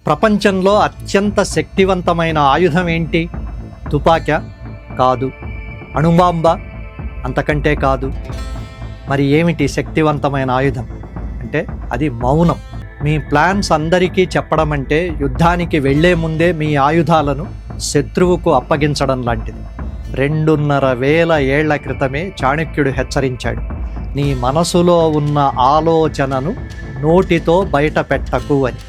ప్రపంచంలో అత్యంత శక్తివంతమైన ఆయుధం ఏంటి? తుపాకీ కాదు. అణుబాంబ అంతకంటే కాదు. మరి ఏమిటి శక్తివంతమైన ఆయుధం అంటే అది మౌనం. మీ ప్లాన్స్ అందరికీ చెప్పడం అంటే యుద్ధానికి వెళ్లే ముందే మీ ఆయుధాలను శత్రువుకు అప్పగించడం లాంటిది. 2,500 ఏళ్ల క్రితమే చాణక్యుడు హెచ్చరించాడు, నీ మనసులో ఉన్న ఆలోచనను నోటితో బయట పెట్టకు అని.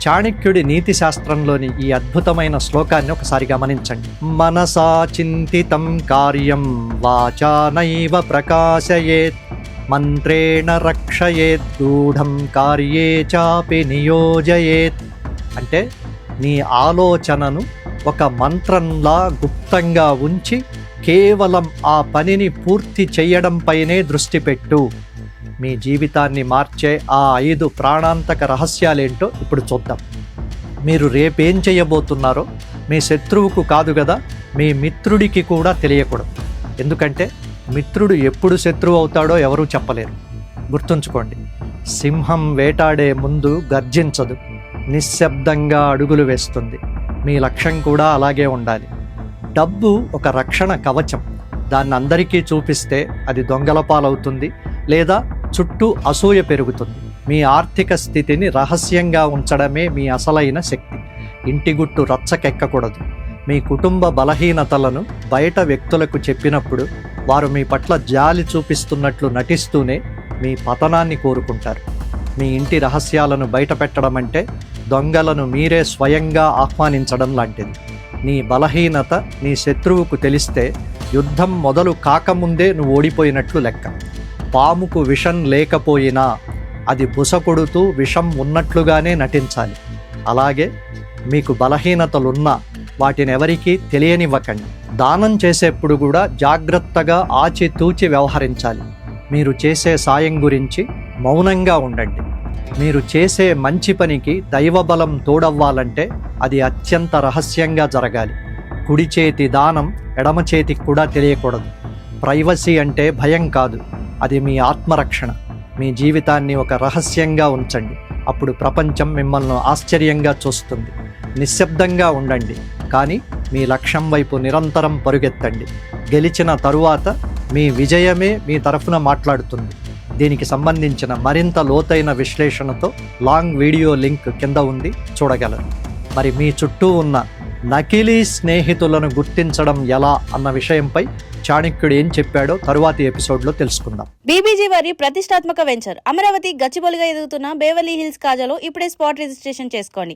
చాణక్యుడి నీతి శాస్త్రంలోని ఈ అద్భుతమైన శ్లోకాన్ని ఒకసారి గమనించండి. మనసా చింతితం కార్యం వాచా నైవ ప్రకాశయేత్ మంత్రేణ రక్షయేత్ గూఢం కార్యే చాపి నియోజయేత్. అంటే నీ ఆలోచనను ఒక మంత్రంలా గుప్తంగా ఉంచి కేవలం ఆ పనిని పూర్తి చేయడంపైనే దృష్టి పెట్టు. మీ జీవితాన్ని మార్చే ఆ 5 ప్రాణాంతక రహస్యాలేంటో ఇప్పుడు చూద్దాం. మీరు రేపేం చేయబోతున్నారో మీ శత్రువుకు కాదు కదా, మీ మిత్రుడికి కూడా తెలియకూడదు. ఎందుకంటే మిత్రుడు ఎప్పుడు శత్రువు అవుతాడో ఎవరూ చెప్పలేరు. గుర్తుంచుకోండి, సింహం వేటాడే ముందు గర్జించదు, నిశ్శబ్దంగా అడుగులు వేస్తుంది. మీ లక్ష్యం కూడా అలాగే ఉండాలి. డబ్బు ఒక రక్షణ కవచం. దాన్ని అందరికీ చూపిస్తే అది దొంగల పాలవుతుంది, లేదా చుట్టూ అసూయ పెరుగుతుంది. మీ ఆర్థిక స్థితిని రహస్యంగా ఉంచడమే మీ అసలైన శక్తి. ఇంటి గుట్టు రచ్చకెక్కకూడదు. మీ కుటుంబ బలహీనతలను బయట వ్యక్తులకు చెప్పినప్పుడు వారు మీ పట్ల జాలి చూపిస్తున్నట్లు నటిస్తూనే మీ పతనాన్ని కోరుకుంటారు. మీ ఇంటి రహస్యాలను బయట పెట్టడం అంటే దొంగలను మీరే స్వయంగా ఆహ్వానించడం లాంటిది. నీ బలహీనత నీ శత్రువుకు తెలిస్తే యుద్ధం మొదలు కాకముందే నువ్వు ఓడిపోయినట్లు లెక్క. పాముకు విషం లేకపోయినా అది బుసకొడుతూ విషం ఉన్నట్లుగానే నటించాలి. అలాగే మీకు బలహీనతలున్నా వాటిని ఎవరికీ తెలియనివ్వకండి. దానం చేసేప్పుడు కూడా జాగ్రత్తగా ఆచితూచి వ్యవహరించాలి. మీరు చేసే సాయం గురించి మౌనంగా ఉండండి. మీరు చేసే మంచి పనికి దైవబలం తోడవ్వాలంటే అది అత్యంత రహస్యంగా జరగాలి. కుడి చేతి దానం ఎడమ చేతికి కూడా తెలియకూడదు. ప్రైవసీ అంటే భయం కాదు, అది మీ ఆత్మరక్షణ. మీ జీవితాన్ని ఒక రహస్యంగా ఉంచండి. అప్పుడు ప్రపంచం మిమ్మల్ని ఆశ్చర్యంగా చూస్తుంది. నిశ్శబ్దంగా ఉండండి, కానీ మీ లక్ష్యం వైపు నిరంతరం పరుగెత్తండి. గెలిచిన తరువాత మీ విజయమే మీ తరఫున మాట్లాడుతుంది. దీనికి సంబంధించిన మరింత లోతైన విశ్లేషణతో లాంగ్ వీడియో లింక్ కింద ఉంది, చూడగలరు. మరి మీ చుట్టూ ఉన్న నకిలీ స్నేహితులను గుర్తించడం ఎలా అన్న విషయంపై చాణక్యుడు ఏం చెప్పాడో తరువాతి ఎపిసోడ్లో తెలుసుకుందాం. బీబీజీ వారి ప్రతిష్టాత్మక వెంచర్ అమరావతి గచ్చిబౌలిగా ఎదుగుతున్న బేవర్లీ హిల్స్ కాజాలో ఇప్పుడే స్పాట్ రిజిస్ట్రేషన్ చేసుకోండి.